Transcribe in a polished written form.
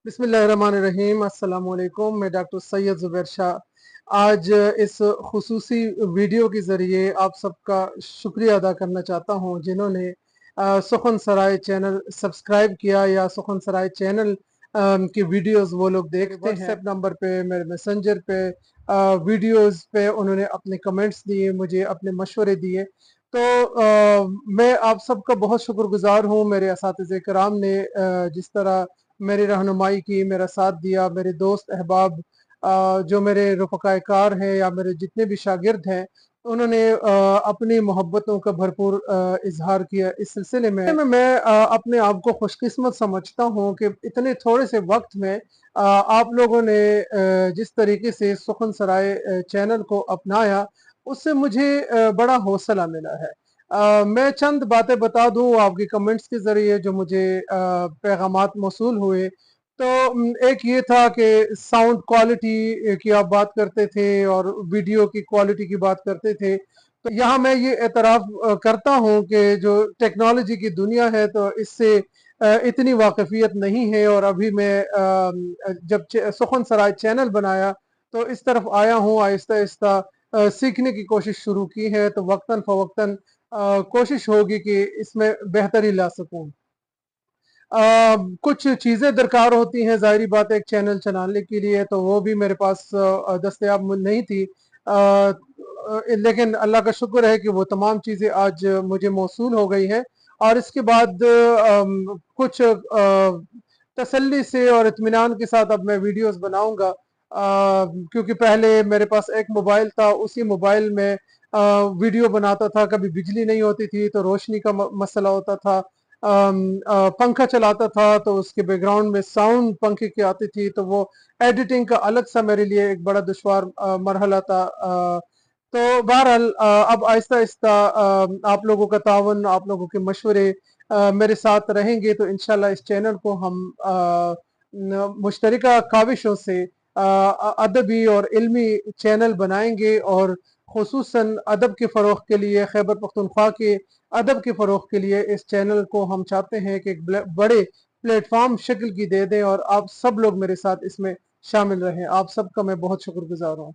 बिस्मिल्लाहिर्रहमानिर्रहीम। अस्सलाम वालेकुम। मैं डॉक्टर सैयद ज़ुबैर शाह आज इस खुसूसी वीडियो के ज़रिए आप सबका शुक्रिया अदा करना चाहता हूँ जिन्होंने सुखन सराय चैनल सब्सक्राइब किया या सुखन सराय चैनल की वीडियोस वो लोग देखते हैं। व्हाट्सएप नंबर पे, मेरे मैसेंजर पे, वीडियोस पे उन्होंने अपने कमेंट्स दिए, मुझे अपने मशवरे दिए। तो मैं आप सबका बहुत शुक्रगुजार हूँ। मेरे असातिज़े कराम ने जिस तरह मेरी रहनुमाई की, मेरा साथ दिया, मेरे दोस्त अहबाब जो मेरे रफ़क़ाए कार हैं या मेरे जितने भी शागिर्द हैं, उन्होंने अपनी मोहब्बतों का भरपूर इज़हार किया। इस सिलसिले में मैं अपने आप को खुशकिस्मत समझता हूँ कि इतने थोड़े से वक्त में आप लोगों ने जिस तरीके से सुखन सराय चैनल को अपनाया, उससे मुझे बड़ा हौसला मिला है। मैं चंद बातें बता दूं आपके कमेंट्स के ज़रिए जो मुझे पैगामात मौसूल हुए। तो एक ये था कि साउंड क्वालिटी की आप बात करते थे और वीडियो की क्वालिटी की बात करते थे। तो यहाँ मैं ये एतराफ़ करता हूँ कि जो टेक्नोलॉजी की दुनिया है तो इससे इतनी वाकफ़ियत नहीं है और अभी मैं जब सुखन सराय चैनल बनाया तो इस तरफ आया हूँ। आहिस्ता-आहिस्ता सीखने की कोशिश शुरू की है, तो वक्तन फ़वक्तन कोशिश होगी कि इसमें बेहतरी ला सकूँ। कुछ चीज़ें दरकार होती हैं, ज़ाहिरी बात है एक चैनल चलाने के लिए, तो वो भी मेरे पास दस्तयाब नहीं थी। लेकिन अल्लाह का शुक्र है कि वो तमाम चीज़ें आज मुझे मौसूल हो गई हैं और इसके बाद कुछ तसल्ली से और इत्मीनान के साथ अब मैं वीडियोज़ बनाऊँगा। क्योंकि पहले मेरे पास एक मोबाइल था, उसी मोबाइल में वीडियो बनाता था, कभी बिजली नहीं होती थी तो रोशनी का मसला होता था। पंखा चलाता था तो उसके बैकग्राउंड में साउंड पंखे की आती थी, तो वो एडिटिंग का अलग सा मेरे लिए एक बड़ा दुश्वार मरहला था। तो बहरहाल अब आहिस्ता-आहिस्ता आप लोगों का तावन, आप लोगों के मशवरे मेरे साथ रहेंगे तो इंशाल्लाह इस चैनल को हम मुश्तरका काविशों से अदबी और इल्मी चैनल बनाएंगे और खुसूसन अदब के फ़रोग़ के लिए, खैबर पख्तूनख्वा के अदब के फ़रोग़ के लिए इस चैनल को हम चाहते हैं कि एक बड़े प्लेटफॉर्म शक्ल की दे दें और आप सब लोग मेरे साथ इसमें शामिल रहें। आप सबका मैं बहुत शुक्रगुजार हूँ।